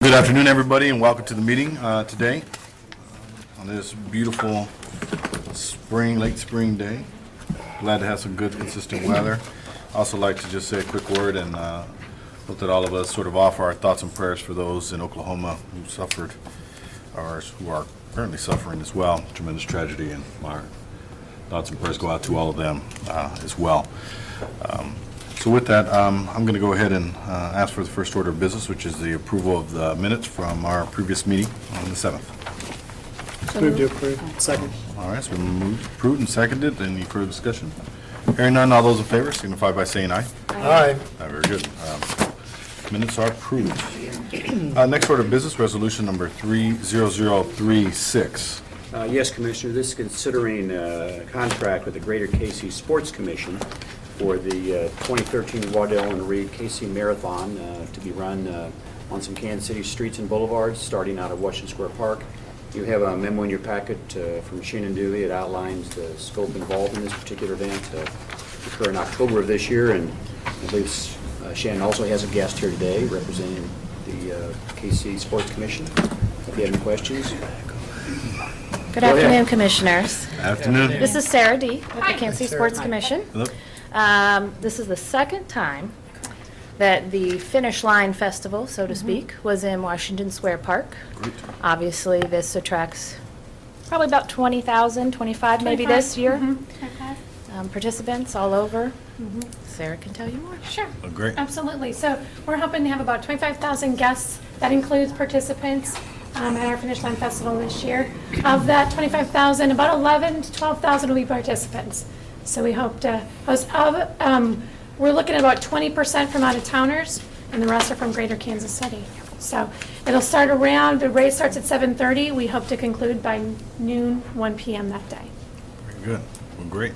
Good afternoon, everybody, and welcome to the meeting today on this beautiful late spring day. Glad to have some good, consistent weather. Also like to just say a quick word and hope that all of us sort of offer our thoughts and prayers for those in Oklahoma who suffered or who are currently suffering as well. Tremendous tragedy, and our thoughts and prayers go out to all of them as well. So with that, I'm going to go ahead and ask for the first order of business, which is the approval of the minutes from our previous meeting on the 7th. Move to approve. Second. All right, it's been moved, approved, and seconded. Any further discussion? Hearing none, all those in favor signify by saying aye. Aye. Very good. Minutes are approved. Next order of business, resolution number 30036. Yes, Commissioner, this is considering a contract with the Greater KC Sports Commission for the 2013 Waddell and Reed KC Marathon to be run on some Kansas City streets and boulevards, starting out of Washington Square Park. You have a memo in your packet from Shannon Dooley. It outlines the scope involved in this particular event to occur in October of this year, and I believe Shannon also has a guest here today representing the KC Sports Commission. If you have any questions. Good afternoon, Commissioners. Afternoon. This is Sarah D. with the Kansas City Sports Commission. Hello. This is the second time that the Finish Line Festival, so to speak, was in Washington Square Park. Great. Obviously, this attracts probably about 20,000, 25 maybe this year. Participants all over. Sarah can tell you more. Sure. Oh, great. Absolutely. So we're hoping to have about 25,000 guests. That includes participants at our Finish Line Festival this year. Of that 25,000, about 11 to 12,000 will be participants. So we hope to host, we're looking at about 20% from out-of-towners, and the rest are from Greater Kansas City. So it'll start around, the race starts at 7:30. We hope to conclude by noon, 1 p.m. that day. Very good. Well, great.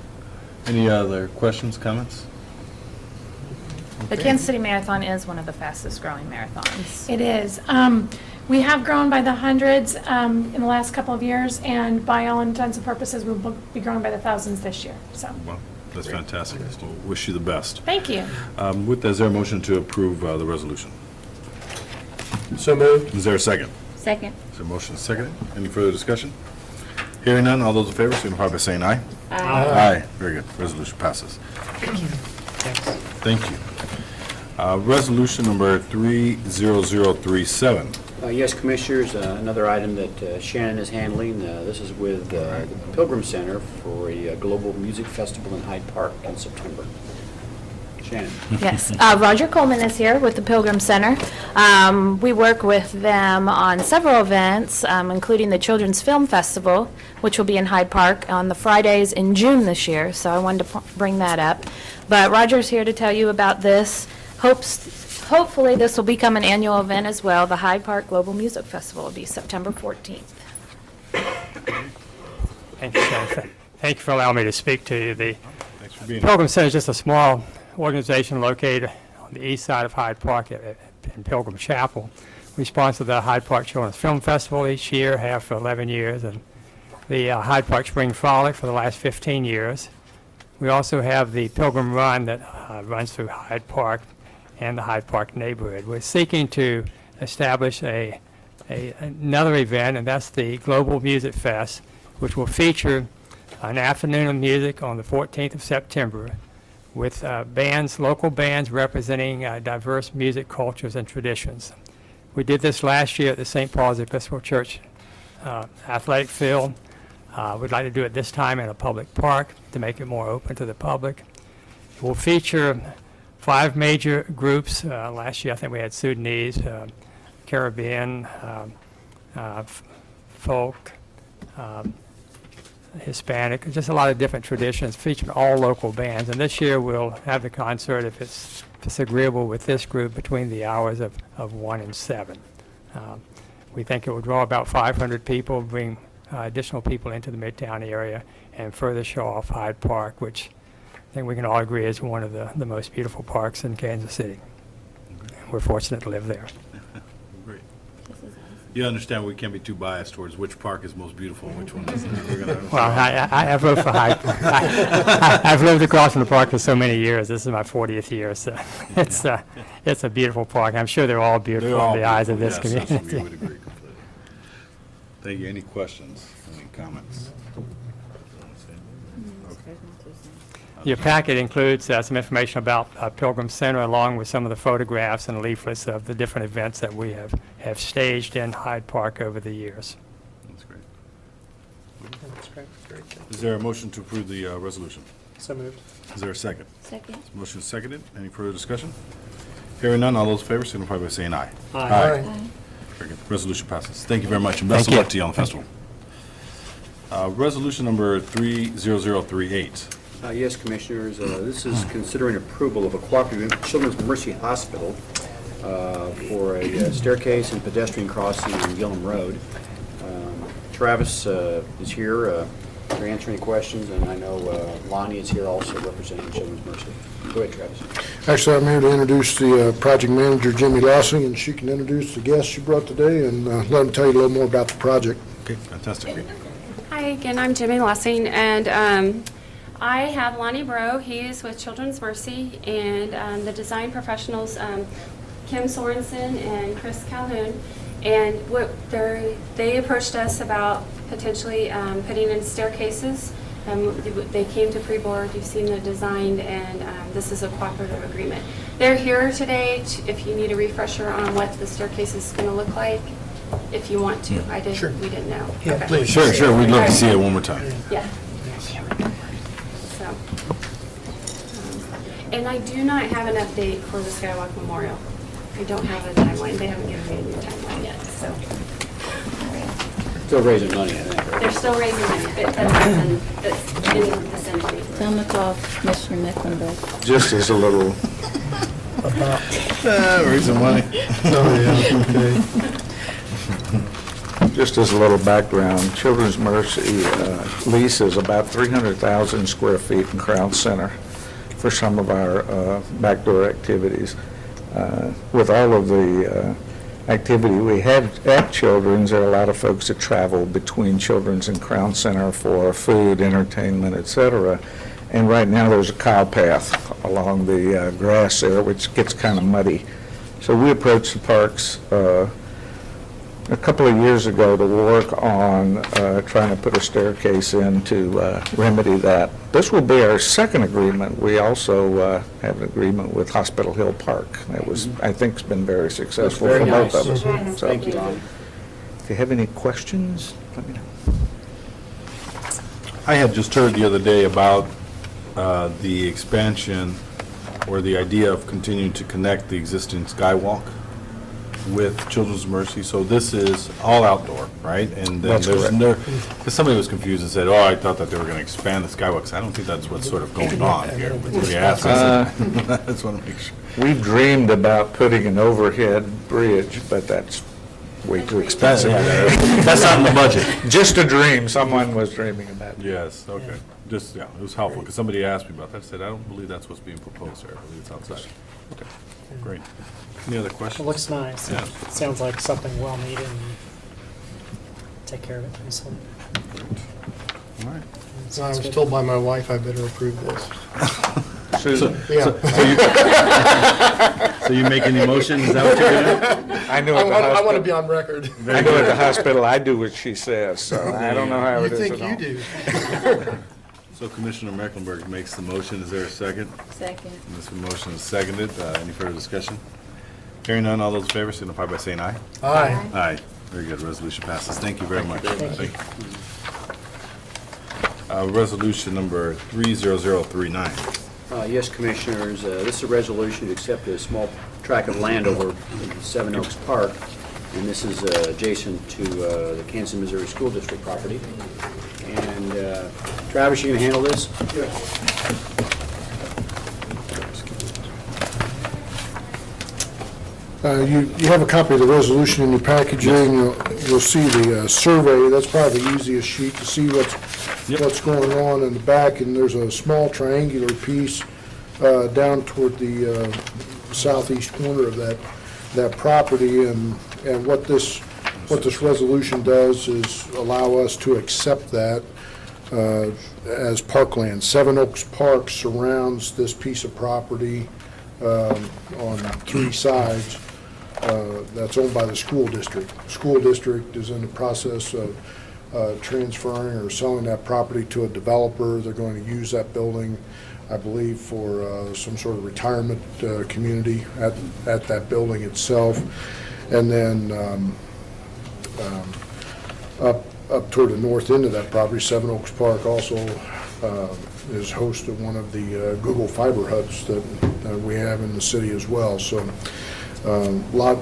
Any other questions, comments? The Kansas City Marathon is one of the fastest growing marathons. It is. We have grown by the hundreds in the last couple of years, and by all intents and purposes, we'll be growing by the thousands this year. So, Well, that's fantastic. So wish you the best. thank you. With that, is there a motion to approve the resolution? So moved. Is there a second? Second. Is there a motion seconded? Any further discussion? Hearing none, all those in favor signify by saying aye. Aye. Very good. Resolution passes. Thank you. Resolution number 30037. Yes, Commissioners, another item that Shannon is handling. This is with the Pilgrim Center for a global music festival in Hyde Park in September. Shannon. Yes, Roger Coleman is here with the Pilgrim Center. We work with them on several events, including the Children's Film Festival, which will be in Hyde Park on the Fridays in June this year, so I wanted to bring that up. But Roger's here to tell you about this. Hopefully this will become an annual event as well. The Hyde Park Global Music Festival will be September 14th. Thank you, Shannon. Thank you for allowing me to speak to you. The Thanks for being here. Pilgrim Center is just a small organization located on the east side of Hyde Park in Pilgrim Chapel. We sponsor the Hyde Park Children's Film Festival each year, have for 11 years, and the Hyde Park Spring Frolic for the last 15 years. We also have the Pilgrim Run that runs through Hyde Park and the Hyde Park neighborhood. We're seeking to establish another event, and that's the Global Music Fest, which will feature an afternoon of music on the 14th of September with local bands representing diverse music cultures and traditions. We did this last year at the St. Paul's Episcopal Church athletic field. We'd like to do it this time in a public park to make it more open to the public. It will feature 5 major groups. Last year I think we had Sudanese, Caribbean, folk, Hispanic, just a lot of different traditions featuring all local bands. And this year we'll have the concert, if it's agreeable with this group, between the hours of 1 and 7. We think it will draw about 500 people, bring additional people into the Midtown area, and further show off Hyde Park, which I think we can all agree is one of the most beautiful parks in Kansas City. We're fortunate to live there. Great. You understand we can't be too biased towards which park is most beautiful and which one isn't. We're gonna- Well, I vote for Hyde Park. I've lived across from the park for so many years. This is my 40th year, so it's a beautiful park. I'm sure they're all beautiful They're all in the eyes of this beautiful. Yes, community. we would agree completely. Thank you. Any questions, any comments? Your packet includes some information about Pilgrim Center, along with some of the photographs and leaflets of the different events that we have staged in Hyde Park over the years. That's great. That's great. Great. Is there a motion to approve the resolution? So moved. Is there a second? Second. Motion is seconded. Any further discussion? Hearing none, all those in favor signify by saying aye. Aye. Very good. Resolution passes. Thank you very much, and best of Thank you. luck to you on the festival. Resolution number 30038. Yes, Commissioners, this is considering approval of a cooperative with Children's Mercy Hospital for a staircase and pedestrian crossing on Gillum Road. Travis is here to answer any questions, and I know Lonnie is here also representing Children's Mercy. Go ahead, Travis. Actually, I'm here to introduce the project manager, Jimmy Lossing, and she can introduce the guests she brought today and let them tell you a little more about the project. Okay, fantastic. Hi, again, I'm Jimmy Lossing, and I have Lonnie Bro. He is with Children's Mercy, and the design professionals, Kim Sorensen and Chris Calhoun. And they approached us about potentially putting in staircases. They came to pre-board, you've seen the design, and this is a cooperative agreement. They're here today if you need a refresher on what the staircase is going to look like, if you want to. We didn't know. Yeah, Okay. please. Sure, we'd love to see it one more time. Yeah. So, and I do not have an update for the Skywalk Memorial. I don't have a timeline. They haven't given me a new timeline yet, so. Still raising money, I think, right? They're still raising money, but that's in the vicinity. Tell them to call Commissioner Mecklenburg. Just as a little, Raising money. just as a little background, Children's Mercy leases about 300,000 square feet in Crown Center for some of our backdoor activities. With all of the activity we have at Children's, there are a lot of folks that travel between Children's and Crown Center for food, entertainment, et cetera. And right now, there's a cow path along the grass there, which gets kind of muddy. So we approached the parks a couple of years ago to work on trying to put a staircase in to remedy that. This will be our second agreement. We also have an agreement with Hospital Hill Park. That was, I think, has been very successful very for both of nice. us. So, Thank you, Lonnie. if you have any questions, let me know. I had just heard the other day about the expansion or the idea of continuing to connect the existing Skywalk with Children's Mercy. So this is all outdoor, right? And then That's correct. because somebody was confused and said, oh, I thought that they were going to expand the Skywalks. I don't think that's what's sort of going on here. But when you asked, I said, I just want to make sure. We've dreamed about putting an overhead bridge, but that's way too expensive. That's not in the budget. Just a dream. Someone was dreaming about it. Yes, okay. Just, yeah, it was helpful, because somebody asked me about that. I said, I don't believe that's what's being proposed there. I believe it's outside. Okay, great. Any other It questions? looks nice. Yeah. Sounds like something well needed, and take care of it nicely. All right. So I was told by my wife I better approve this. Susan, Yeah. So you make any motion, is that what you're doing? I know I at the want to hospital, be on record. I know at the hospital, I do what she says, so I don't know how You it is think at you home. do. So Commissioner Mecklenburg makes the motion. Is there a second? Second. This motion is seconded. Any further discussion? Hearing none, all those in favor signify by saying aye. Aye. Aye. Very good. Resolution passes. Thank you very much. Thank you. Resolution number 30039. Yes, Commissioners, this is a resolution to accept a small tract of land over in Seven Oaks Park, and this is adjacent to the Kansas, Missouri School District property. And Travis, you gonna handle this? You have a copy of the resolution in your packaging. You'll see the survey. That's probably the easiest sheet to see what's going on in the back. And there's a small triangular piece down toward the southeast corner of that property. And what this What this resolution does is allow us to accept that as parkland. Seven Oaks Park surrounds this piece of property on three sides. That's owned by the school district. School district is in the process of transferring or selling that property to a developer. They're going to use that building, I believe, for some sort of retirement community at that building itself. And then up toward the north end of that property, Seven Oaks Park also is host of one of the Google Fiber hubs that we have in the city as well. So lot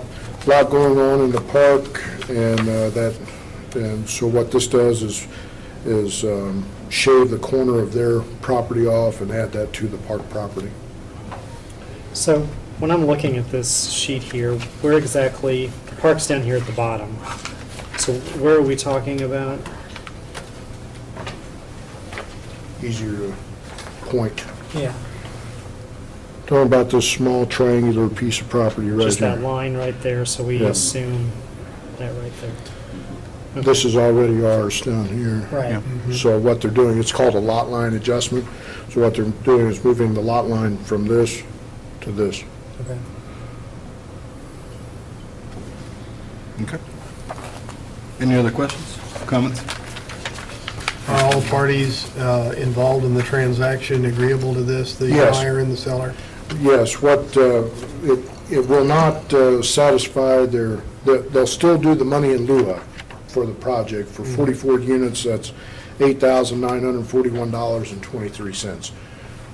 going on in the park, and so what this does is shave the corner of their property off and add that to the park property. So when I'm looking at this sheet here, where exactly, the park's down here at the bottom. So where are we talking about? Easier to point. Yeah. Talking about this small triangular piece of property right Just that here. line right there, so we Yeah. assume that right there. This is already ours down here. Right. So what they're doing, it's called a lot line adjustment. So what they're doing is moving the lot line from this to this. Okay. Okay. Any other questions, comments? Are all parties involved in the transaction agreeable to this, the Yes. buyer and the seller? Yes, it will not satisfy they'll still do the money in lieu of for the project. For 44 units, that's $8,941.23.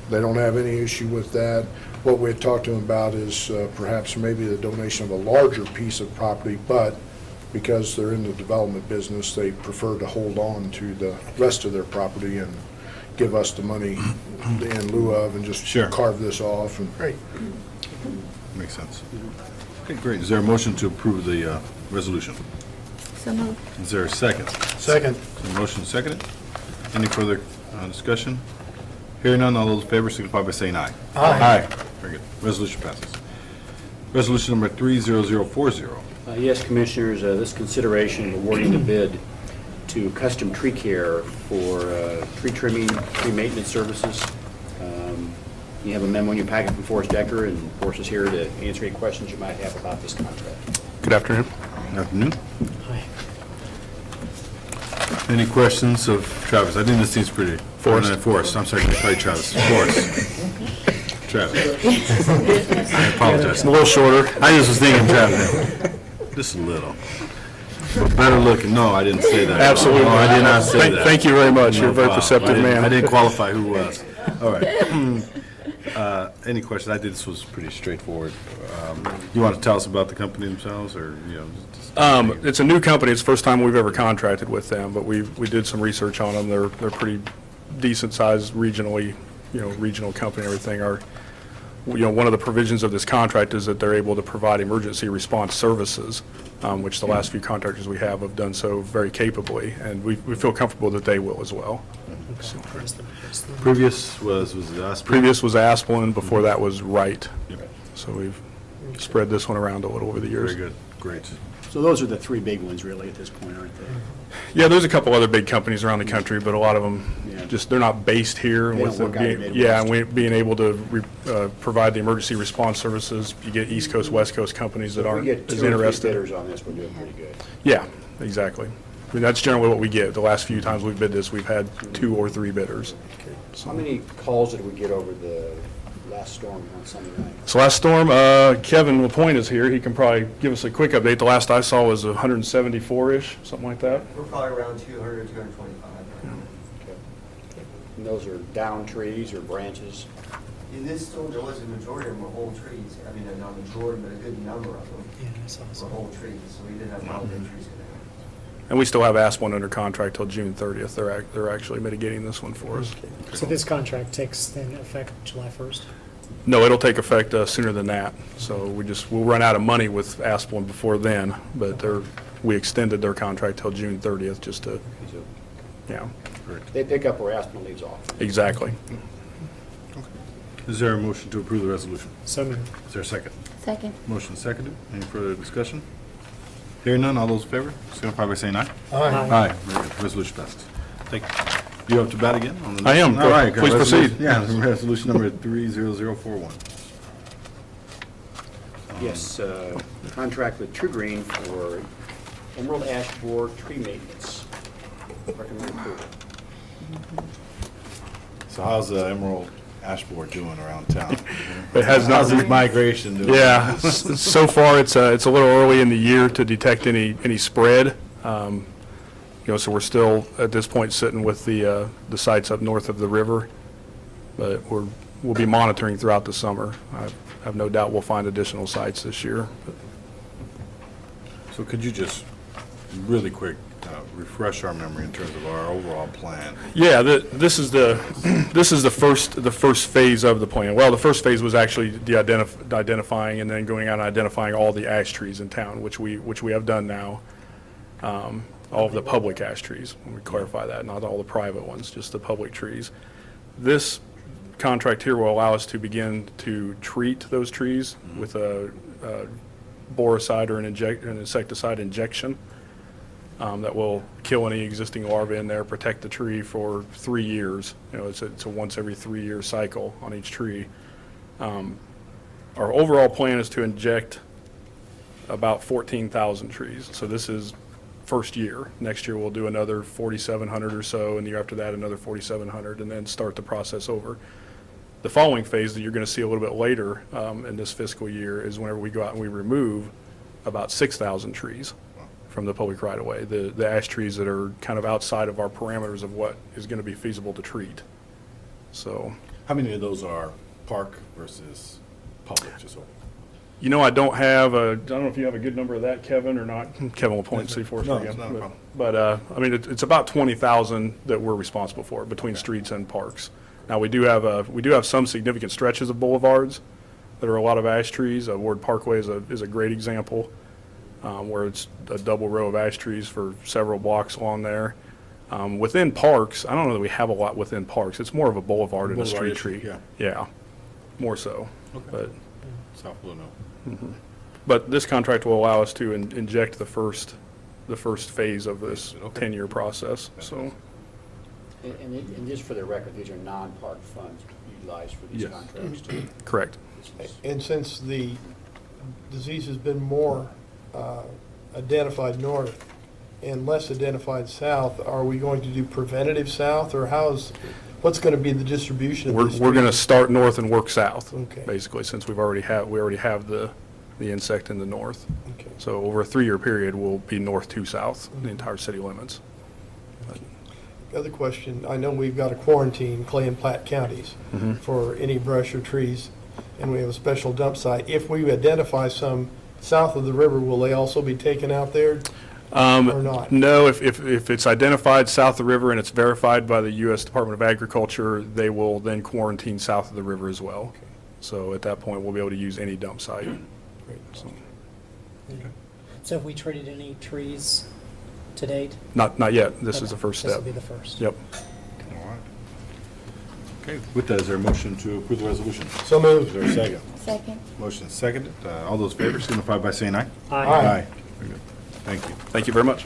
They don't have any issue with that. What we had talked to them about is perhaps maybe the donation of a larger piece of property, but because they're in the development business, they prefer to hold on to the rest of their property and give us the money in lieu of and just Sure. carve this off. And Great. Makes sense. Okay, great. Is there a motion to approve the resolution? So moved. Is there a second? Second. So motion seconded. Any further discussion? Hearing none, all those in favor signify by saying aye. Aye. Very good. Resolution passes. Resolution number 30040. Yes, Commissioners, this consideration of awarding the bid to Custom Tree Care for tree trimming, tree maintenance services. You have a memo in your packet from Forrest Decker, and Forrest is here to answer any questions you might have about this contract. Good afternoon. Good afternoon. Hi. Any questions of Travis? I think this seems pretty. Forrest. Forrest. I'm sorry, I call you Travis. Forrest. Travis. I apologize. A little shorter. I just was thinking Travis. Just a little. But better looking. No, I didn't say that. Absolutely. No, I did not say that. Thank you very much. You're a very problem. perceptive man. I didn't qualify who was. All right. Any questions? I think this was pretty straightforward. You want to tell us about the company themselves, or, just- It's a new company. It's the first time we've ever contracted with them, but we did some research on them. They're pretty decent sized regionally, regional company and everything. One of the provisions of this contract is that they're able to provide emergency response services, which the last few contractors we have done so very capably, and we feel comfortable that they will as well. Previous was it us? Previous was Asplin, before that was Wright. Yep. So we've spread this one around a little over the years. Very good. Great. So those are the three big ones really at this point, aren't they? Yeah, there's a couple other big companies around the country, but a lot of them, Yeah. they're not based here. They with don't work them out of being- the Yeah, Midwest. and being able to provide the emergency response services, you get East Coast, West Coast companies that If we aren't get as two or three interested. bidders on this, we're doing pretty good. Yeah, exactly. I mean, that's generally what we get. The last few times we've bid this, we've had 2 or 3 bidders. How many calls did we get over the last storm on Sunday night? So last storm, Kevin LaPointe is here. He can probably give us a quick update. The last I saw was 174-ish, something like that. We're probably around 200, 225. And those are down trees or branches? In this storm, there was a majority of them were whole trees. I mean, not a majority, but a good number of them Yeah, I saw were some. whole trees, so we did have a lot of dead trees in there. And we still have Asplin under contract till June 30th. They're actually mitigating this one for us. So this contract takes then effect July 1st? No, it'll take effect sooner than that. So we'll run out of money with Asplin before then, but we extended their contract till June 30th just to, yeah, They pick up where Aspen leaves off. exactly. Is there a motion to approve the resolution? So moved. Is there a second? Second. Motion seconded. Any further discussion? Hearing none, all those in favor, signify by saying aye. Aye. Aye, very good, resolution passes. Thank you. You up to bat again on the I next am. one? All right, Please resolution- proceed. Yeah, resolution number 30041. Yes, contract with True Green for emerald ash borer tree maintenance. Recommend approval. So how's the emerald ash borer doing around town? It has not How's its migration doing? Yeah, so far, it's a little early in the year to detect any spread. So we're still, at this point, sitting with the sites up north of the river, but we'll be monitoring throughout the summer. I have no doubt we'll find additional sites this year. So could you just really quick refresh our memory in terms of our overall plan? Yeah, this is the first phase of the plan. Well, the first phase was actually identifying and then going out and identifying all the ash trees in town, which we have done now. All of the public ash trees, let me clarify that, not all the private ones, just the public trees. This contract here will allow us to begin to treat those trees with a boricide or an insecticide injection that will kill any existing larvae in there, protect the tree for 3 years. It's a once every 3-year cycle on each tree. Our overall plan is to inject about 14,000 trees. So this is first year. Next year we'll do another 4,700 or so, and the year after that another 4,700, and then start the process over. The following phase that you're going to see a little bit later in this fiscal year is whenever we go out and we remove about 6,000 trees from the public right-of-way, the ash trees that are kind of outside of our parameters of what is going to be feasible to treat. So, How many of those are park versus public, just so? I don't know if you have a good number of that, Kevin, or not. Kevin will point and see for us No, again. it's not a problem. But, it's about 20,000 that we're responsible for between streets and parks. Now, we do have some significant stretches of boulevards that are a lot of ash trees. Ward Parkway is a great example, where it's a double row of ash trees for several blocks along there. Within parks, I don't know that we have a lot within parks. It's more of a boulevard and a street Boulevard, tree. yeah. Yeah, more so. Okay. South Blue, no. But this contract will allow us to inject the first phase of this Okay. 10-year process, so. And just for the record, these are non-park funds utilized for these Yes. contracts too. Correct. And since the disease has been more identified north and less identified south, are we going to do preventative south, or what's going to be the distribution of these? We're going to start north and work south, Okay. basically, since we already have the insect in the north. Okay. So over a 3-year period, we'll be north to south, the entire city limits. The other question, I know we've got to quarantine Clay and Platte counties for any brush or trees, and we have a special dump site. If we identify some south of the river, will they also be taken out there or not? No, if it's identified south of the river and it's verified by the U.S. Department of Agriculture, they will then quarantine south of the river as well. So at that point, we'll be able to use any dump site. Great. So have we treated any trees to date? Not yet. This is the first This step. will be the first. Yep. All right. Okay, with that, is there a motion to approve the resolution? So moved. Is there a second? Second. Motion is seconded. All those in favor signify by saying aye. Aye. Very good. Thank you. Thank you very much.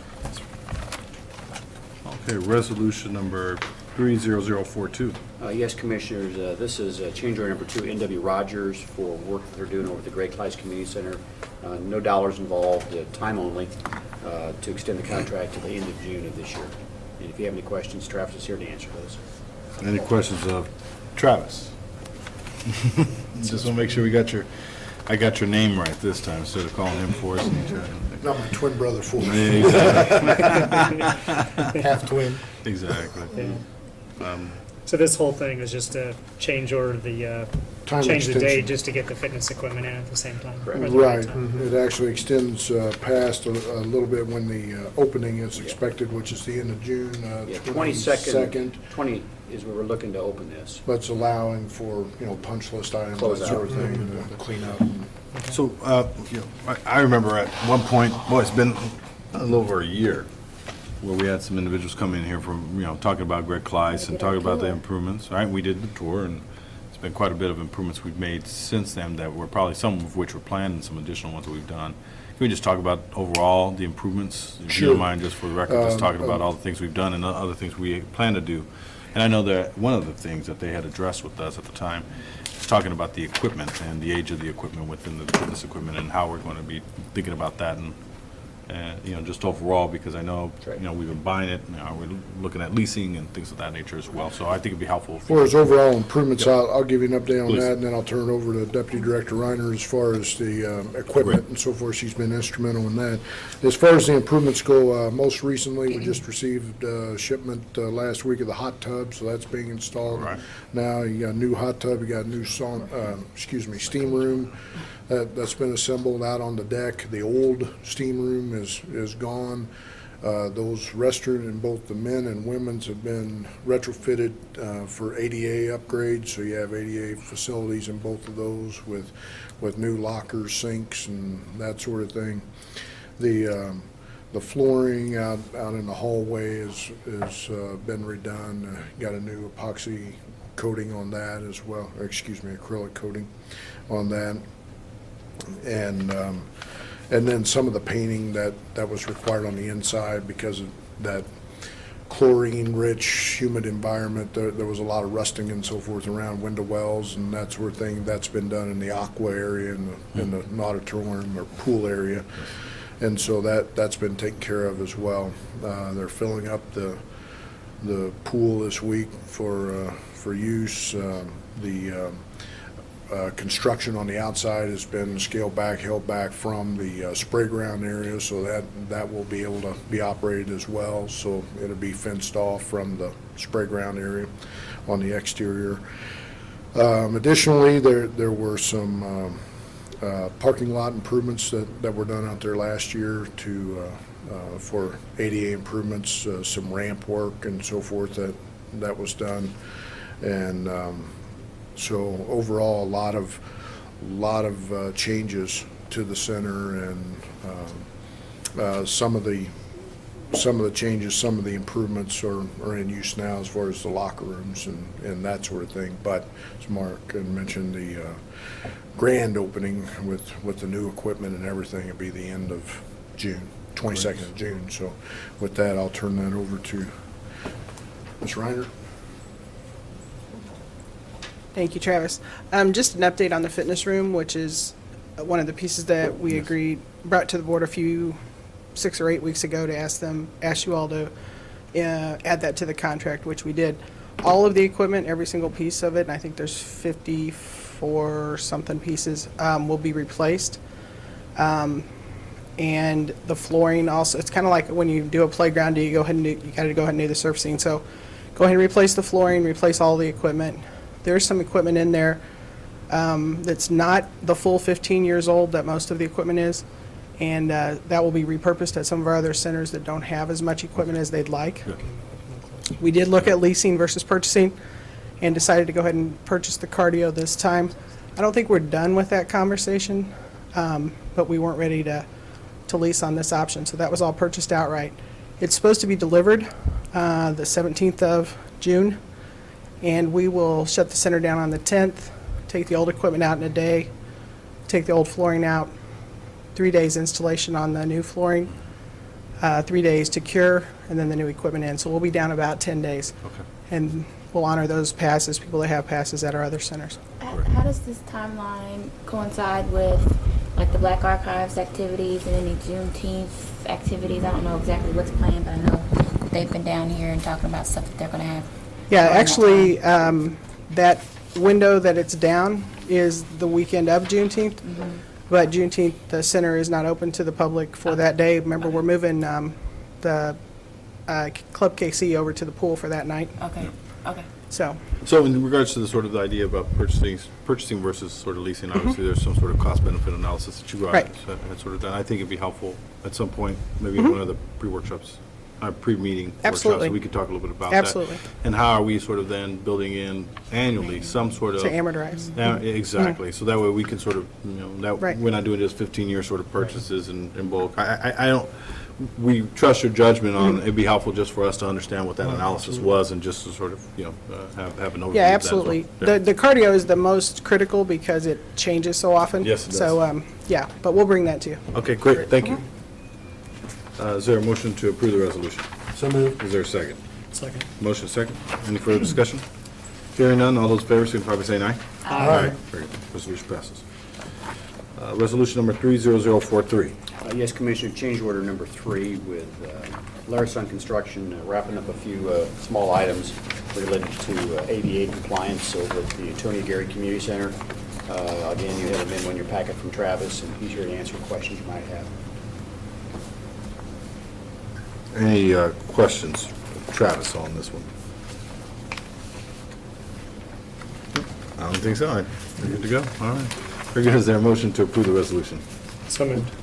Okay, resolution number 30042. Yes, Commissioners, this is change order number 2, N.W. Rogers, for work that they're doing over at the Great Clyde Community Center. No dollars involved, time only, to extend the contract to the end of June of this year. And if you have any questions, Travis is here to answer those. Any questions of Travis? Just want to make sure I got your name right this time instead of calling him for us. Not my twin brother, fool. Half twin. Exactly. So this whole thing is just to change order Time change the extension. date just to get the fitness equipment in at the same time. Correct. or the Right. time. It actually extends past a little bit when the opening is expected, which is the end of June, Yeah, 22nd. 20 is where we're looking to open this. But it's allowing for, punch list items, Close that sort of out. thing, to clean up. So, I remember at one point, boy, it's been a little over a year, where we had some individuals come in here from, talking about Greg Clyde and talking about the improvements, right? We did the tour, and It's been quite a bit of improvements we've made since then that were probably some of which were planned and some additional ones that we've done. Can we just talk about overall the improvements? If you don't mind, just for the record, just talking about all the things we've done and other things we plan to do. And I know that one of the things that they had addressed with us at the time is talking about the equipment and the age of the equipment within the fitness equipment and how we're going to be thinking about that and just overall, because I know, we've been buying it, we're looking at leasing and things of that nature as well. So I think it'd be helpful. As far as overall improvements, Yep. I'll give you an update on Please. that, and then I'll turn it over to Deputy Director Reiner as far as the equipment Great. and so forth. She's been instrumental in that. As far as the improvements go, most recently, we just received shipment last week of the hot tub, so that's being installed. Right. Now, you got a new hot tub, you got a new steam room. That's been assembled out on the deck. The old steam room is gone. Those restrooms in both the men and women's have been retrofitted for ADA upgrades, so you have ADA facilities in both of those with new lockers, sinks, and that sort of thing. The flooring out in the hallway has been redone. Got a new epoxy coating on that as well, or excuse me, acrylic coating on that. And then some of the painting that was required on the inside because of that chlorine-rich, humid environment. There was a lot of rusting and so forth around window wells and that sort of thing. That's been done in the aqua area, in the auditorium or pool area. And so that's been taken care of as well. They're filling up the pool this week for use. Construction on the outside has been scaled back, held back from the spray ground area, so that will be able to be operated as well. So it'll be fenced off from the spray ground area on the exterior. Additionally, there were some parking lot improvements that were done out there last year for ADA improvements, some ramp work and so forth that was done. And so overall, a lot of changes to the center, and some of the changes, some of the improvements are in use now as far as the locker rooms and that sort of thing. But as Mark had mentioned, the grand opening with the new equipment and everything will be the end of June, 22nd of June. So with that, I'll turn that over to Ms. Reiner. Thank you, Travis. Just an update on the fitness room, which is one of the pieces that we brought to the board 6 or 8 weeks ago to ask you all to add that to the contract, which we did. All of the equipment, every single piece of it, and I think there's 54 something pieces, will be replaced. And the flooring also, it's kind of like when you do a playground, you got to go ahead and do the surfacing. So go ahead and replace the flooring, replace all the equipment. There's some equipment in there that's not the full 15 years old that most of the equipment is, and that will be repurposed at some of our other centers that don't have as much equipment as they'd like. We did look at leasing versus purchasing and decided to go ahead and purchase the cardio this time. I don't think we're done with that conversation, but we weren't ready to lease on this option, so that was all purchased outright. It's supposed to be delivered the 17th of June. And we will shut the center down on the 10th, take the old equipment out in a day, take the old flooring out, 3 days installation on the new flooring, 3 days to cure, and then the new equipment in. So we'll be down about 10 days. Okay. And we'll honor those passes, people that have passes at our other centers. How does this timeline coincide with like the Black Archives activities and any Juneteenth activities? I don't know exactly what's planned, but I know they've been down here and talking about stuff that they're going to have. Yeah, actually, that window that it's down is the weekend of Juneteenth. Mm-hmm. But Juneteenth, the center is not open to the public for that day. Remember, we're moving the Club KC over to the pool for that night. Okay. So in regards to the sort of the idea about purchasing versus sort of leasing, obviously there's some sort of cost-benefit analysis that you guys Right. had sort of done. I think it'd be helpful at some point, maybe in one of the pre-workshops, our pre-meeting workshop, Absolutely. so we could talk a little bit about that. Absolutely. And how are we sort of then building in annually some sort of. To amortize. Exactly, so that way we can sort of, that, Right. we're not doing this 15-year sort of purchases in bulk. I don't, we trust your judgment on, it'd be helpful just for us to understand what that analysis was and just to sort of, have an overview of that. Yeah, as well. absolutely. Yeah. The cardio is the most critical because it changes so often. Yes, it does. So, yeah, but we'll bring that to you. Okay, great, thank you. Is there a motion to approve the resolution? So moved. Is there a second? Second. Motion second. Any further discussion? Hearing none, all those in favor signify by saying aye. Aye. Very good. Resolution passes. Resolution number 30043. Yes, Commissioner, change order number 3 with Larison Construction wrapping up a few small items related to ADA compliance over at the Tony Gary Community Center. Again, you have a memo in your packet from Travis, and he's here to answer questions you might have. Any questions, Travis, on this one? I don't think so. We're good to go. All right. Very good. Is there a motion to approve the resolution? So moved.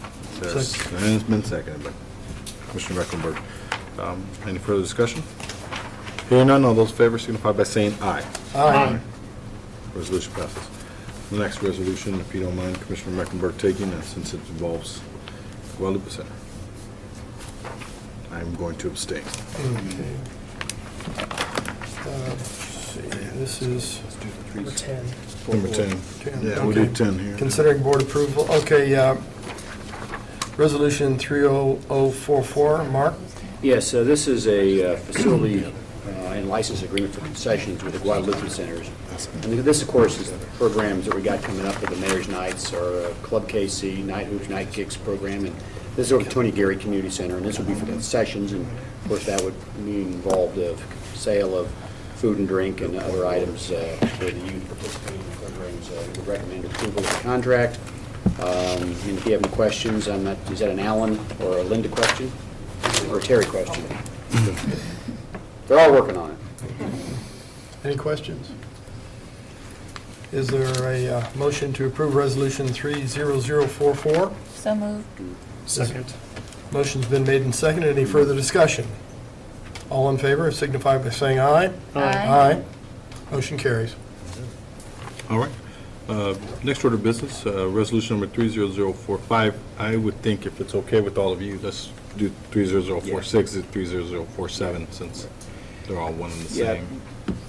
And it's been seconded by Commissioner Mecklenburg. Any further discussion? Hearing none, all those in favor signify by saying aye. Aye. Resolution passes. The next resolution, if you don't mind, Commissioner Mecklenburg taking, since it involves Guadalupe Center. I'm going to abstain. Okay. Let's see, this is Number 10. Number 10. 10. Yeah, we'll do Okay. 10 here. Considering board approval, okay, Resolution 30044, Mark? Yes, this is a facility and license agreement for concessions with the Guadalupe Centers. And this, of course, is the programs that we got coming up with the Mayor's Nights, our Club KC, Night Hoops, Night Kicks program, and this is over at Tony Gary Community Center, and this would be for concessions, and of course, that would mean involved the sale of food and drink and other items for the youth participating in the programs. We would recommend approval of the contract. And if you have any questions on that, is that an Alan or a Linda question? Or a Terry question? They're all working on it. Any questions? Is there a motion to approve Resolution 30044? So moved. Second. Motion's been made and seconded. Any further discussion? All in favor signify by saying aye. Aye. Motion carries. All right. Next order of business, resolution number 30045. I would think if it's okay with all of you, let's do 30046 and 30047 since they're all one and the Yeah. same.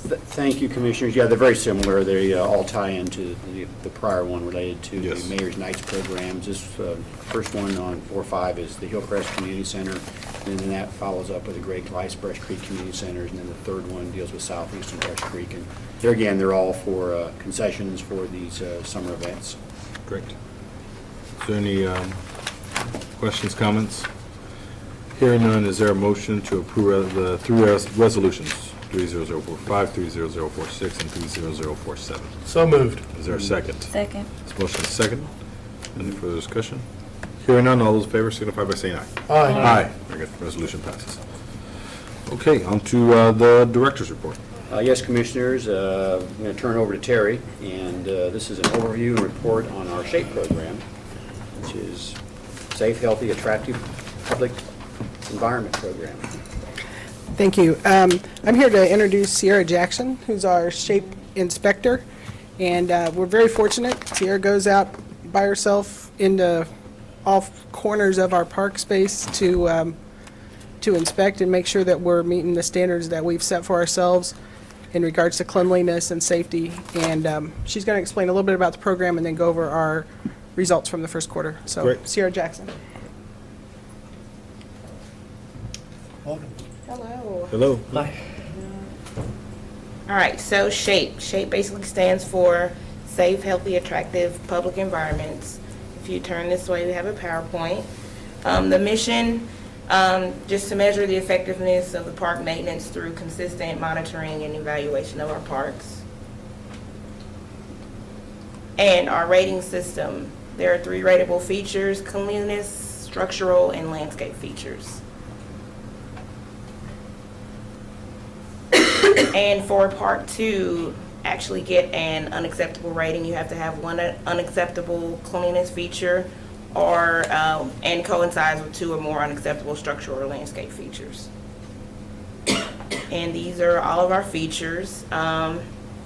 Thank you, Commissioners. Yeah, they're very similar. They all tie into the prior one related to Yes. the Mayor's Nights programs. This first one on 4-5 is the Hillcrest Community Center, and then that follows up with the Great Gleiss Brush Creek Community Centers, and then the third one deals with Southeastern Brush Creek. And there again, they're all for concessions for these summer events. Great. Is there any questions, comments? Hearing none, is there a motion to approve the three resolutions, 30045, 30046, and 30047? So moved. Is there a second? Second. This motion is second. Any further discussion? Hearing none, all those in favor signify by saying aye. Aye. Aye. Very good. Resolution passes. Okay, on to the director's report. Yes, Commissioners, I'm going to turn over to Terry, and this is an overview and report on our SHAPE program, which is Safe, Healthy, Attractive Public Environment Program. Thank you. I'm here to introduce Sierra Jackson, who's our SHAPE inspector, and we're very fortunate. Sierra goes out by herself into all corners of our park space to inspect and make sure that we're meeting the standards that we've set for ourselves in regards to cleanliness and safety. And she's going to explain a little bit about the program and then go over our results from the first quarter. So, Great. Sierra Jackson. Welcome. Hello. Hello. All right, so SHAPE. SHAPE basically stands for Safe, Healthy, Attractive Public Environments. If you turn this way, we have a PowerPoint. The mission, just to measure the effectiveness of the park maintenance through consistent monitoring and evaluation of our parks. And our rating system. There are 3 rateable features: cleanliness, structural, and landscape features. And for part 2, actually get an unacceptable rating, you have to have 1 unacceptable cleanliness feature or, and coincides with 2 or more unacceptable structural or landscape features. And these are all of our features.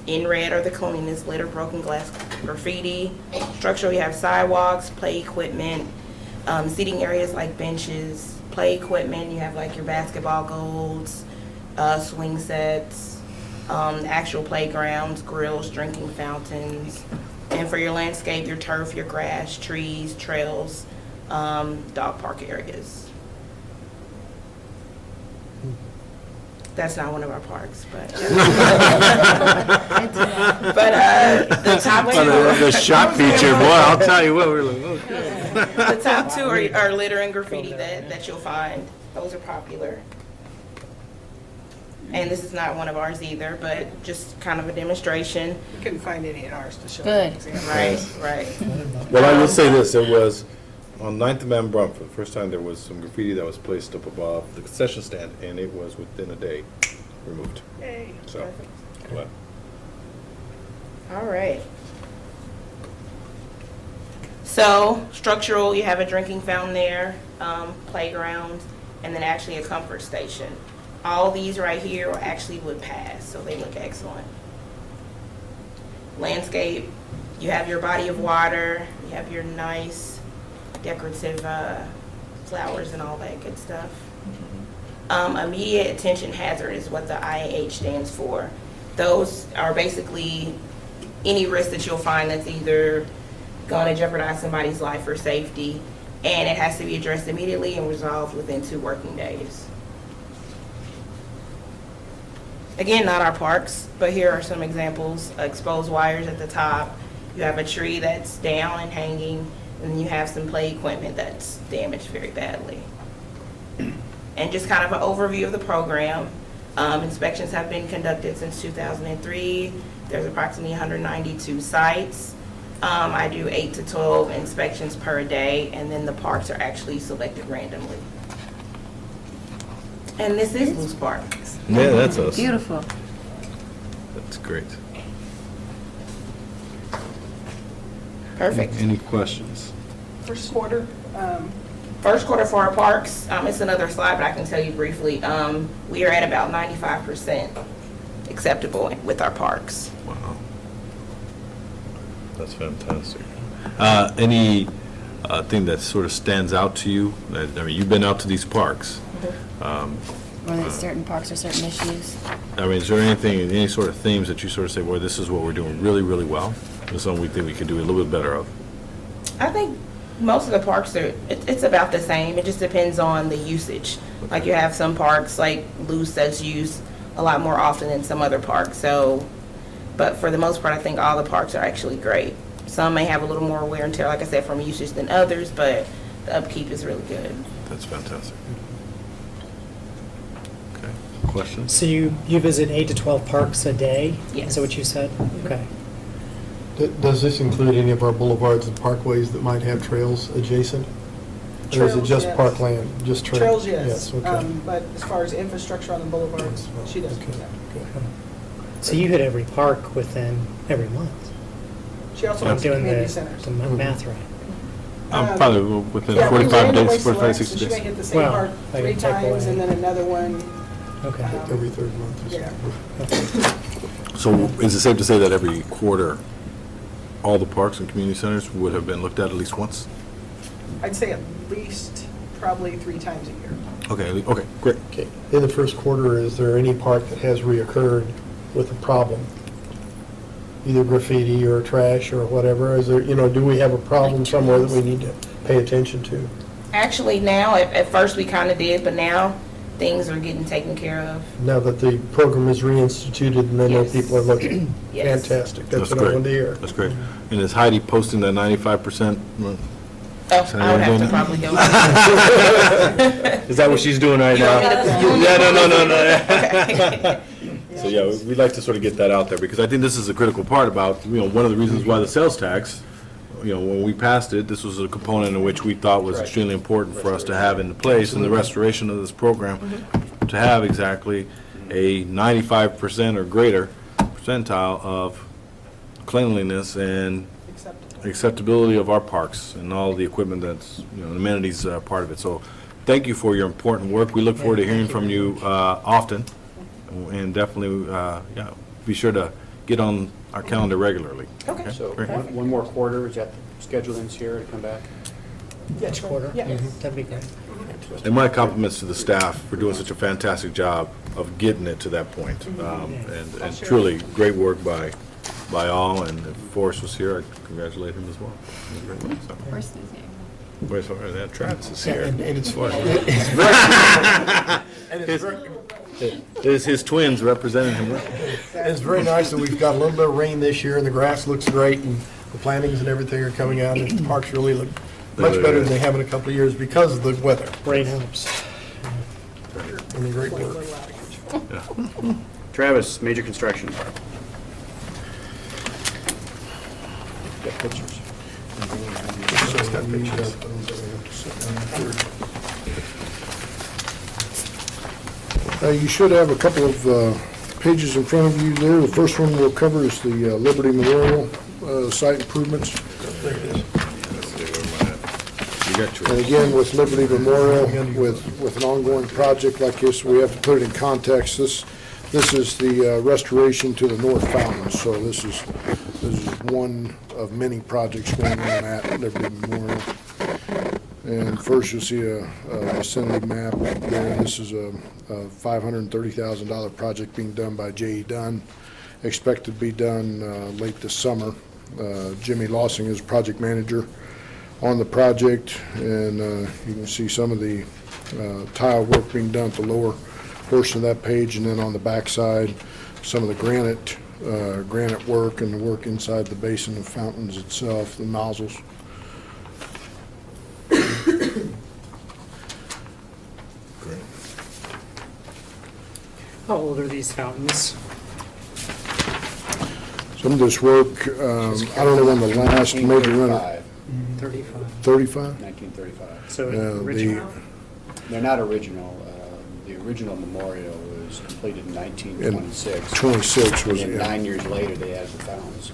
In red are the cleanliness, litter, broken glass, graffiti. Structural, you have sidewalks, play equipment, seating areas like benches, play equipment, you have like your basketball goals, swing sets, actual playgrounds, grills, drinking fountains. And for your landscape, your turf, your grass, trees, trails, dog park areas. That's not one of our parks, but. The top two. The shop feature, boy, I'll tell you what, we're like, okay. The top 2 are litter and graffiti that you'll find. Those are popular. And this is not one of ours either, but just kind of a demonstration. We couldn't find any in ours to show. Good. Right, right. Well, I will say this, it was on 9th and Brumford, for the first time there was some graffiti that was placed up above the concession stand, and it was within a day removed. Yay. So, glad. All right. So, structural, you have a drinking fountain there, playground, and then actually a comfort station. All these right here actually would pass, so they look excellent. Landscape, you have your body of water, you have your nice decorative flowers and all that good stuff. Immediate attention hazard is what the IAH stands for. Those are basically any risk that you'll find that's either going to jeopardize somebody's life or safety, and it has to be addressed immediately and resolved within 2 working days. Again, not our parks, but here are some examples. Exposed wires at the top. You have a tree that's down and hanging, and you have some play equipment that's damaged very badly. And just kind of an overview of the program. Inspections have been conducted since 2003. There's approximately 192 sites. I do 8 to 12 inspections per day, and then the parks are actually selected randomly. And this is Moose Park. Yeah, that's us. Beautiful. That's great. Perfect. Any questions? First quarter, First quarter for our parks, it's another slide, but I can tell you briefly. We are at about 95% acceptable with our parks. Wow. That's fantastic. Any thing that sort of stands out to you? I mean, you've been out to these parks. Or there's certain parks or certain issues. I mean, is there anything, any sort of themes that you sort of say, boy, this is what we're doing really, really well? This is something we think we could do a little bit better of? I think most of the parks are, it's about the same. It just depends on the usage. Like you have some parks, like Luz that's used a lot more often than some other parks. So, but for the most part, I think all the parks are actually great. Some may have a little more wear and tear, like I said, from usage than others, but the upkeep is really good. That's fantastic. Okay. Questions? So you visit 8 to 12 parks a day? Yes. Is that what you said? Okay. Does this include any of our boulevards and parkways that might have trails adjacent? Or is it Trails, just yes. parkland, just trails? trails, yes. Okay. But as far as infrastructure on the boulevards, she doesn't do Okay, that. okay. So you hit every park within every month? She also I'm runs the doing community the centers. math right. Probably within Yeah, 45 randomly days, 45, select, 60 so she may days. hit the same Well, park I 3 can take times away. and then another one. Okay. Every third month or Yeah. something. So is it safe to say that every quarter, all the parks and community centers would have been looked at least once? I'd say at least probably 3 times a year. Okay, okay, great. Okay. In the first quarter, is there any park that has reoccurred with a problem? Either graffiti or trash or whatever? Is there, do we have a problem somewhere that we need to pay attention to? Actually now, at first we kind of did, but now things are getting taken care of. Now that the program is reinstituted and they know Yes. people are looking? Yes. Fantastic. That's what I great. wanted to hear. That's great. And is Heidi posting that 95%? Oh, I would have to probably go. Is that what she's doing right You now? want me to- Yeah, no. So, yeah, we'd like to sort of get that out there, because I think this is a critical part about, one of the reasons why the sales tax, when we passed it, this was a component in which we thought was extremely important for us to have in place in the restoration of this program, to have exactly a 95% or greater percentile of cleanliness and acceptability of our parks and all the equipment that's, you know, amenities part of it. So thank you for your important work. We look forward to hearing from you often, and definitely, yeah, be sure to get on our calendar regularly. Okay. So Great. one more quarter, is that scheduled in this year to come back? Each quarter? Yeah. That'd be great. And my compliments to the staff for doing such a fantastic job of getting it to that point. And truly, great work by all, and if Forrest was here, I'd congratulate him as well. First is here. Where's that? Travis is here. And it's What? His twins representing him. It's very nice that we've got a little bit of rain this year, and the grass looks great, and the plantings and everything are coming out, and the parks really look much better than they have in a couple of years because of the weather. Rain helps. And the great work. Travis, major construction. Got pictures. It's got pictures. You should have a couple of pages in front of you there. The first one we'll cover is the Liberty Memorial site improvements. And again, with Liberty Memorial, with an ongoing project like this, we have to put it in context. This is the restoration to the north fountain, so this is one of many projects going on at Liberty Memorial. And first, you'll see a vicinity map there. This is a $530,000 project being done by J.E. Dunn, expected to be done late this summer. Jimmy Lossing is project manager on the project, and you can see some of the tile work being done at the lower portion of that page, and then on the back side, some of the granite work and the work inside the basin of fountains itself, the nozzles. How old are these fountains? Some of this work, I don't know when the last major run. 1935, 35? 1935. So the- original? They're not original. The original memorial was completed in 1926. 26 was, And yeah. 9 years later, they added the fountains.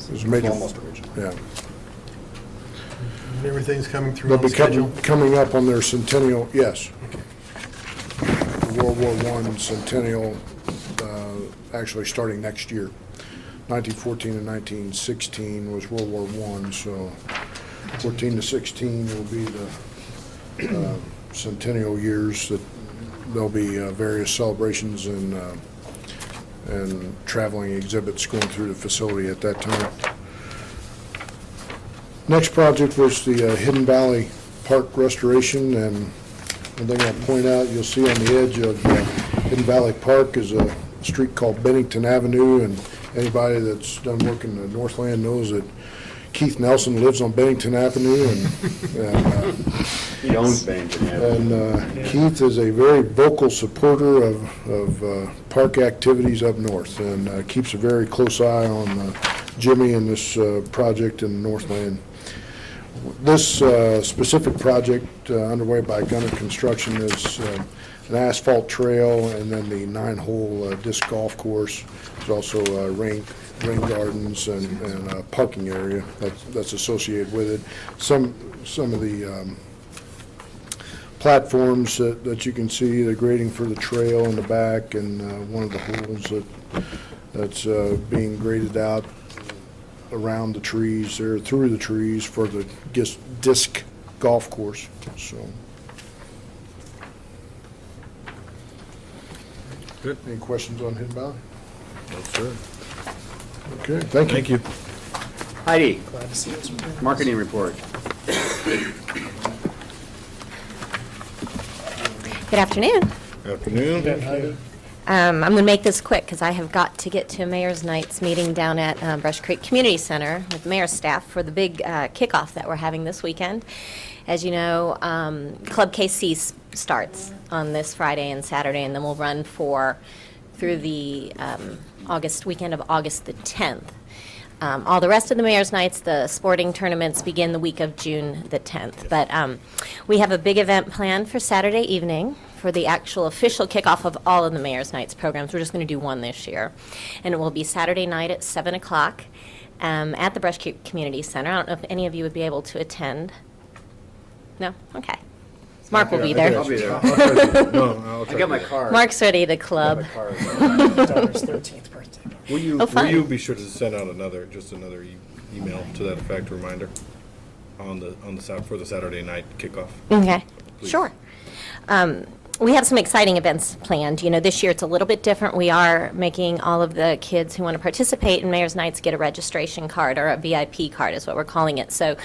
It was a major, Almost original. yeah. And everything's coming through They'll on be schedule. coming up on their centennial, yes. The World War I centennial, actually starting next year. 1914 and 1916 was World War I, so 14 to 16 will be the centennial years that there'll be various celebrations and traveling exhibits going through the facility at that time. Next project was the Hidden Valley Park restoration, and one thing I'll point out, you'll see on the edge of Hidden Valley Park is a street called Bennington Avenue, and anybody that's done work in the Northland knows that Keith Nelson lives on Bennington Avenue, and He owns Bennington Avenue. and Keith is a very vocal supporter of park activities up north, and keeps a very close eye on Jimmy and this project in Northland. This specific project underway by Gunner Construction is an asphalt trail, and then the 9-hole disc golf course. There's also rain gardens and a parking area that's associated with it. Some of the platforms that you can see, the grading for the trail in the back, and one of the holes that's being graded out around the trees, or through the trees for the disc golf course, so. Good. Any questions on Hidden Valley? That's good. Okay, thank you. Thank you. Heidi, Glad to see it. marketing report. Good afternoon. Afternoon. I'm going to make this quick because I have got to get to Mayor's Night's meeting down at Brush Creek Community Center with mayor's staff for the big kickoff that we're having this weekend. As you know, Club KC starts on this Friday and Saturday, and then we'll run through the weekend of August the 10th. All the rest of the Mayor's Nights, the sporting tournaments begin the week of June the 10th. But we have a big event planned for Saturday evening for the actual official kickoff of all of the Mayor's Nights programs. We're just going to do one this year. And it will be Saturday night at 7 o'clock at the Brush Creek Community Center. I don't know if any of you would be able to attend. No? Okay. Mark will be there. I'll be there. I got my card. Mark's ready to club. Daughter's 13th birthday. Oh, fun. Will you be sure to send out another email to that effect, reminder, for the Saturday night kickoff? Okay, Please. sure. We have some exciting events planned. You know, this year it's a little bit different. We are making all of the kids who want to participate in Mayor's Nights get a registration card, or a VIP card is what we're calling it. So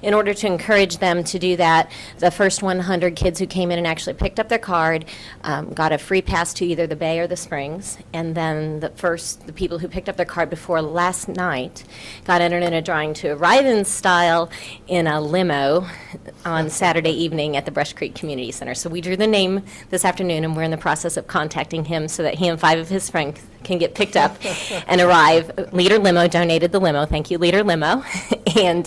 in order to encourage them to do that, the first 100 kids who came in and actually picked up their card got a free pass to either the Bay or the Springs. And then the people who picked up their card before last night got entered in a drawing to arrive in style in a limo on Saturday evening at the Brush Creek Community Center. So we drew the name this afternoon, and we're in the process of contacting him so that he and 5 of his friends can get picked up and arrive. Leader Limo donated the limo. Thank you, Leader Limo. And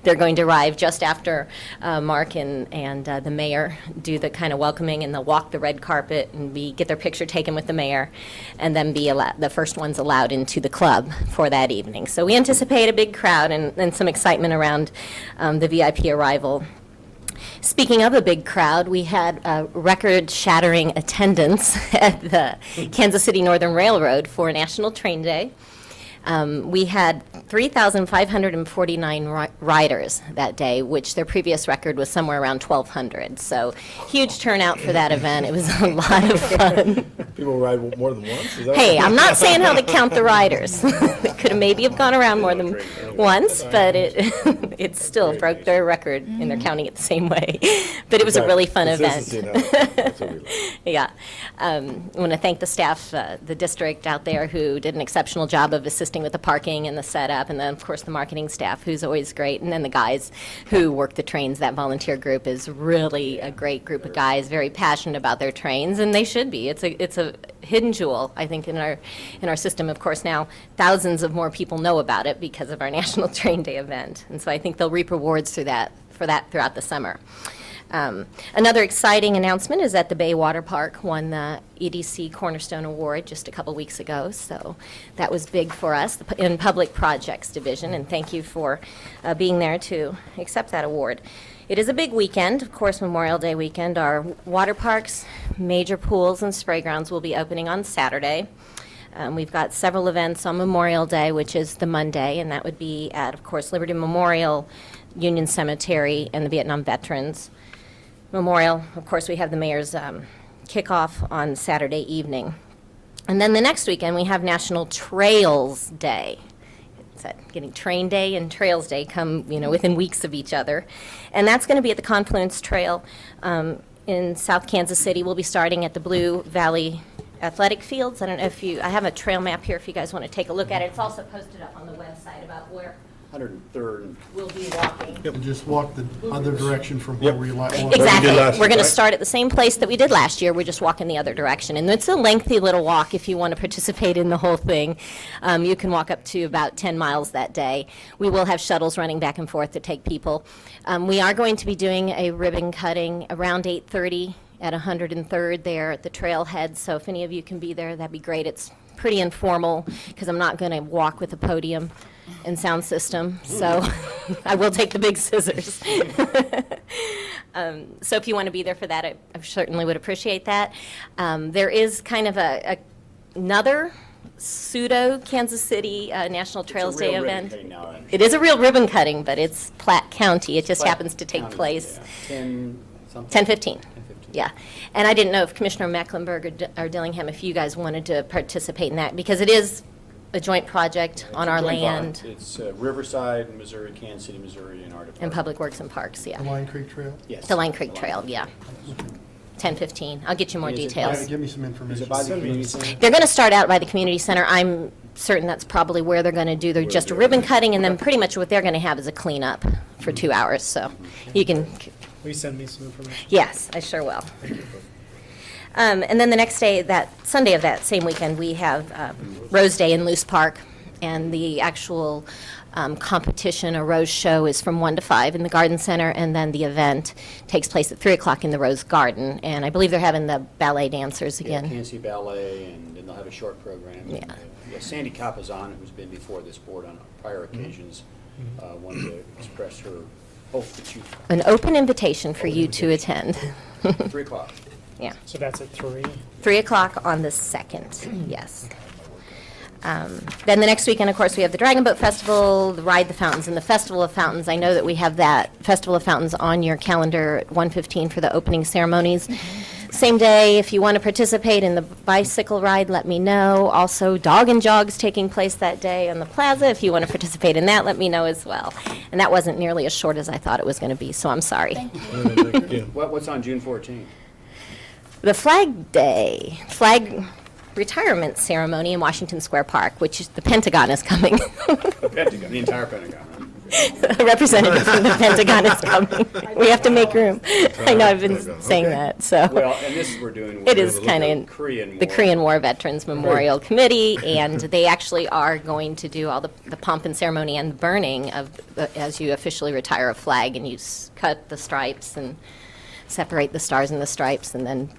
they're going to arrive just after Mark and the mayor do the kind of welcoming, and they'll walk the red carpet and get their picture taken with the mayor, and then be the first ones allowed into the club for that evening. So we anticipate a big crowd and some excitement around the VIP arrival. Speaking of a big crowd, we had a record-shattering attendance at the Kansas City Northern Railroad for National Train Day. We had 3,549 riders that day, which their previous record was somewhere around 1,200. So huge turnout for that event. It was a lot of fun. People ride more than once? Is that Hey, I'm not saying how to count the riders. It could have maybe have gone around more than once, but it still broke their record, and they're counting it the same way. But it was a really fun event. Yeah. I want to thank the staff, the district out there, who did an exceptional job of assisting with the parking and the setup, and then, of course, the marketing staff, who's always great, and then the guys who work the trains. That volunteer group is really a great group of guys, very passionate about their trains, and they should be. It's a hidden jewel, I think, in our system. Of course, now thousands of more people know about it because of our National Train Day event, and so I think they'll reap rewards for that throughout the summer. Another exciting announcement is that the Bay Water Park won the EDC Cornerstone Award just a couple weeks ago, so that was big for us in Public Projects Division, and thank you for being there to accept that award. It is a big weekend, of course, Memorial Day weekend. Our water parks, major pools, and spray grounds will be opening on Saturday. We've got several events on Memorial Day, which is the Monday, and that would be at, of course, Liberty Memorial, Union Cemetery, and the Vietnam Veterans Memorial. Of course, we have the mayor's kickoff on Saturday evening. And then the next weekend, we have National Trails Day. It's getting Train Day and Trails Day come, within weeks of each other. And that's going to be at the Confluence Trail in South Kansas City. We'll be starting at the Blue Valley Athletic Fields. I don't know I have a trail map here if you guys want to take a look at it. It's also posted up on the website about where 103rd. we'll be walking. And just walk the other direction from where we like. Exactly. We're going to start at the same place that we did last year. We're just walking the other direction. And it's a lengthy little walk if you want to participate in the whole thing. You can walk up to about 10 miles that day. We will have shuttles running back and forth to take people. We are going to be doing a ribbon cutting around 8:30 at 103rd there at the trailhead. So if any of you can be there, that'd be great. It's pretty informal because I'm not going to walk with a podium and sound system, so I will take the big scissors. So if you want to be there for that, I certainly would appreciate that. There is kind of another pseudo Kansas City National Trails Day event. It is a real ribbon cutting, but it's Platte County. It just happens to take place 10:15. Yeah, and I didn't know if Commissioner Mecklenburg or Dillingham, if you guys wanted to participate in that, because it is a joint project on our land. It's Riverside, Missouri, Kansas City, Missouri, and our department. And Public Works and Parks, yeah. The Line Creek Trail? Yes. The Line Creek Trail, yeah. 10:15. I'll get you more details. Give me some information. Is it by the community center? They're going to start out by the community center. I'm certain that's probably where they're going to do just a ribbon cutting, and then pretty much what they're going to have is a cleanup for 2 hours. So you can. Will you send me some information? Yes, I sure will. And then the next day, that Sunday of that same weekend, we have Rose Day in Loose Park. And the actual competition or Rose Show is from 1 to 5 in the Garden Center, and then the event takes place at 3 o'clock in the Rose Garden. And I believe they're having the ballet dancers Yeah, again. Kansas Ballet, and then they'll have a short program. Yeah. Sandy Capazon, who's been before this board on prior occasions, wanted to express her hope that you, An open invitation for you to attend. 3 o'clock. Yeah. So that's at 3? 3 o'clock on the 2nd, yes. Then the next weekend, of course, we have the Dragon Boat Festival, the Ride the Fountains, and the Festival of Fountains. I know that we have that Festival of Fountains on your calendar at 1:15 for the opening ceremonies. Same day, if you want to participate in the bicycle ride, let me know. Also, Dog and Jogs taking place that day on the plaza. If you want to participate in that, let me know as well. And that wasn't nearly as short as I thought it was going to be, so I'm sorry. What's on June 14th? The Flag Day, Flag retirement ceremony in Washington Square Park, which is, the Pentagon is coming. The Pentagon, the entire Pentagon, right? A representative from the Pentagon is coming. We have to make room. I know I've been saying that, so. Well, and this we're doing with It is kind the of Korean War. the Korean War Veterans Memorial Committee, and they actually are going to do all the pomp and ceremony and burning of, as you officially retire a flag, and you cut the stripes and separate the stars and the stripes, and then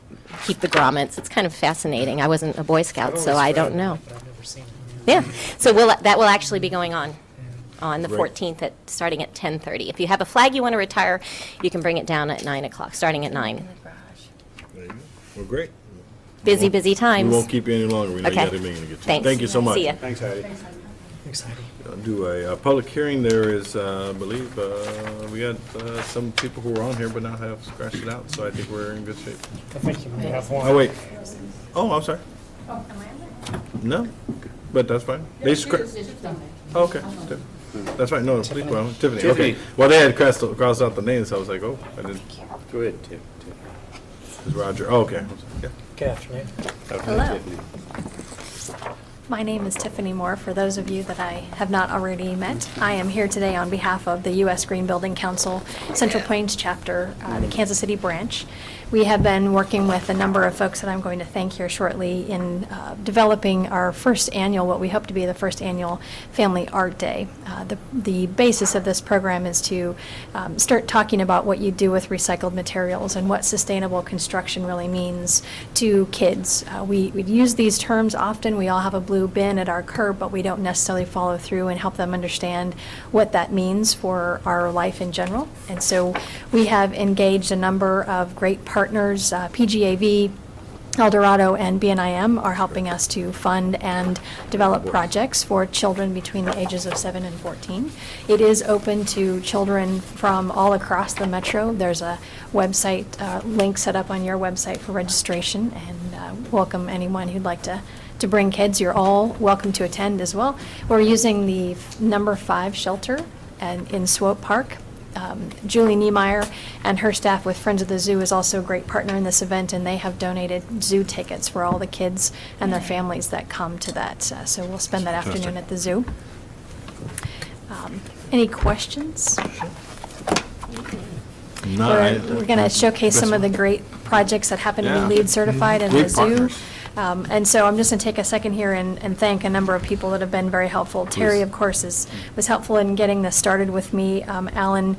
keep the grommets. It's kind of fascinating. I wasn't a Boy Scout, so I don't know. But I've never seen it. Yeah, so that will actually be going on the Great. 14th, starting at 10:30. If you have a flag you want to retire, you can bring it down at 9 o'clock, starting at 9. There you go. Well, great. Busy, busy times. We won't keep you any longer. We know you Okay. got a meeting to get to. Thanks. Thank you so much. See ya. Thanks, Heidi. Exciting. I'll do a public hearing. There is, I believe, we had some people who were on here but now have scratched it out, so I think we're in good shape. I think you may have one. Oh, wait. Oh, I'm sorry. No, but that's fine. They Oh, okay. That's fine. No, please, well, Tiffany. Okay. Well, they had crossed out the names, so I was like, oh, I didn't. Go ahead, Tim. It's Roger. Oh, okay. Yeah. Good afternoon. Hello. My name is Tiffany Moore, for those of you that I have not already met. I am here today on behalf of the U.S. Green Building Council Central Plains Chapter, the Kansas City branch. We have been working with a number of folks that I'm going to thank here shortly in developing our first annual, what we hope to be the first annual Family Art Day. The basis of this program is to start talking about what you do with recycled materials and what sustainable construction really means to kids. We use these terms often. We all have a blue bin at our curb, but we don't necessarily follow through and help them understand what that means for our life in general. And so we have engaged a number of great partners, PGAV, El Dorado, and BNIM are helping us to fund and develop projects for children between the ages of 7 and 14. It is open to children from all across the metro. There's a website link set up on your website for registration, and welcome anyone who'd like to bring kids. You're all welcome to attend as well. We're using the number 5 shelter in Swope Park. Julie Niemeyer and her staff with Friends of the Zoo is also a great partner in this event, and they have donated zoo tickets for all the kids and their families that come to that. So we'll spend that afternoon at the zoo. Any questions? No, We're going to showcase some of the great projects that happen to Yeah. be LEED certified in the Great zoo. partners. And so I'm just going to take a second here and thank a number of people that have been very helpful. Terry, Please. of course, was helpful in getting this started with me. Alan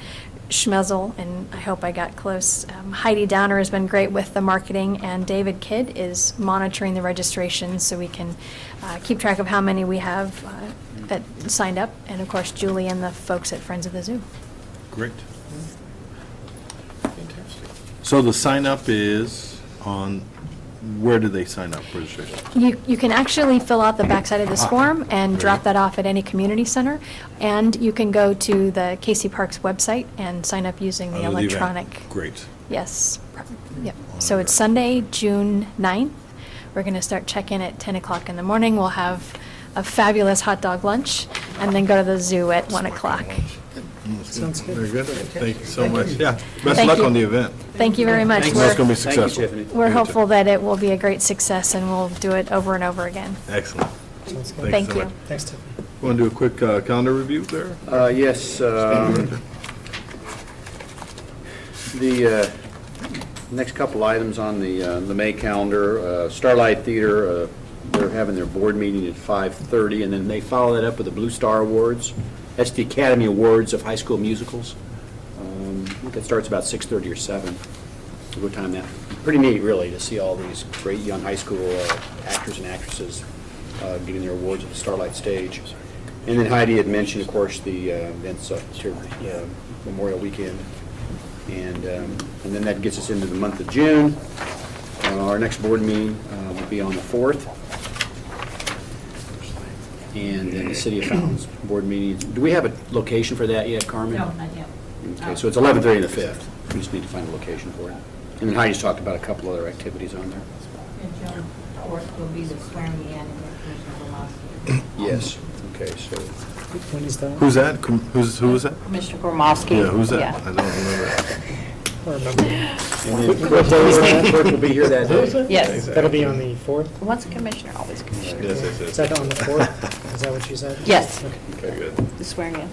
Schmezel, and I hope I got close. Heidi Downer has been great with the marketing, and David Kidd is monitoring the registration so we can keep track of how many we have that signed up, and of course Julie and the folks at Friends of the Zoo. Great. So the sign up is on, where do they sign up for registration? You can actually fill out the backside of this form and drop that off at any community center, and you can go to the Casey Parks website and sign up using the Under event. electronic. Great. Yes. Yep. So it's Sunday, June 9th. We're going to start check-in at 10 o'clock in the morning. We'll have a fabulous hot dog lunch, and then go to the zoo at 1 o'clock. Sounds good. Very good. Thank you so much. Yeah. Best Thank of luck you. on the event. Thank you very much. It's going to be successful. We're hopeful that it will be a great success, and we'll do it over and over again. Excellent. Sounds good. Thank so you. much. Thanks, Tiffany. Want to do a quick calendar review there? Yes, the next couple items on the May calendar, Starlight Theater, They're having their board meeting at 5:30, and then they follow that up with the Blue Star Awards. That's the Academy Awards of High School Musicals. I think it starts about 6:30 or 7. A good time that. Pretty neat, really, to see all these great young high school actors and actresses getting their awards at the Starlight Stage. And then Heidi had mentioned, of course, the events up to Memorial Weekend. And then that gets us into the month of June. Our next board meeting will be on the 4th. And then the City of Fountains board meeting. Do we have a location for that yet, Carmen? No, not yet. Okay, so it's 11:30 on the 5th. We just need to find a location for it. And then Heidi's talked about a couple other activities on there. And June 4th will be the swearing in and then Commissioner Gromowski. Yes, okay, so. When is that? Who's that? Who is that? Commissioner Gromowski. Yeah, who's that? Yeah. I don't remember. I remember. And then clerk will be here that day. Yes. That'll be on the 4th? Once a commissioner, always commissioner. Yes, yes, Is yes. that on the 4th? Is that what you said? Yes, Okay, good. the swearing in.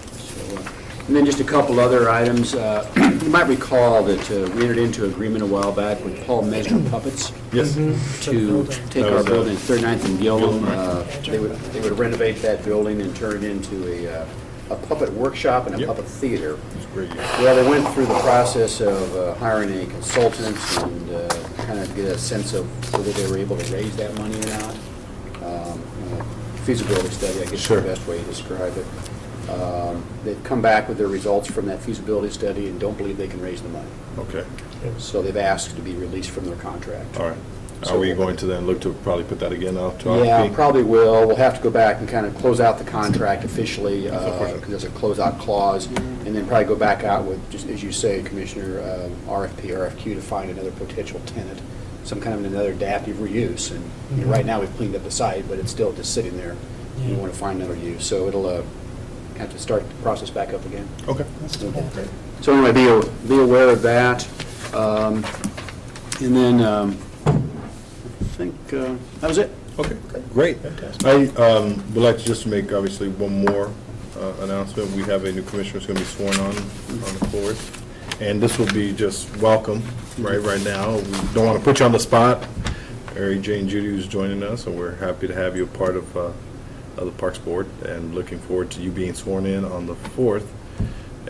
And then just a couple other items. You might recall that we entered into an agreement a while back with Paul Mesner Puppets Yes. to take That our was, building, 39th and Gilman. Gilman. They would renovate that building and turn it into a puppet workshop and a Yep. puppet theater. It's great. Well, they went through the process of hiring a consultant and kind of get a sense of whether they were able to raise that money or not. Feasibility study, I guess is Sure. the best way to describe it. They've come back with their results from that feasibility study and don't believe they can raise the money. Okay, So they've asked to be released from their contract. all right. Are we going to then look to probably put that again out to RFP? Yeah, probably will. We'll have to go back and kind of close out the contract officially, because there's a closeout clause, and then probably go back out with, just as you say, Commissioner, RFP, RFQ to find another potential tenant, some kind of another adaptive reuse. And you know, right now, we've cleaned up the site, but it's still just sitting there. We want to find another use, so it'll have to start the process back up again. Okay. So anyway, be aware of that. And then, I think that was it. Okay, great. I would like to just make, obviously, one more announcement. We have a new commissioner who's going to be sworn on the 4th. And this will be just welcome right now. We don't want to put you on the spot. Mary Jane Judy who's joining us, and we're happy to have you a part of the Parks Board, and looking forward to you being sworn in on the 4th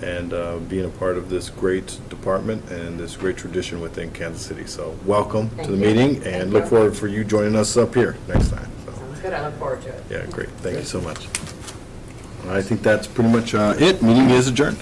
and being a part of this great department and this great tradition within Kansas City. So welcome to the meeting, and look forward for you joining us up here next time. So, Sounds good, I look forward to it. yeah, great. Thank you so much. I think that's pretty much it. Meeting is adjourned.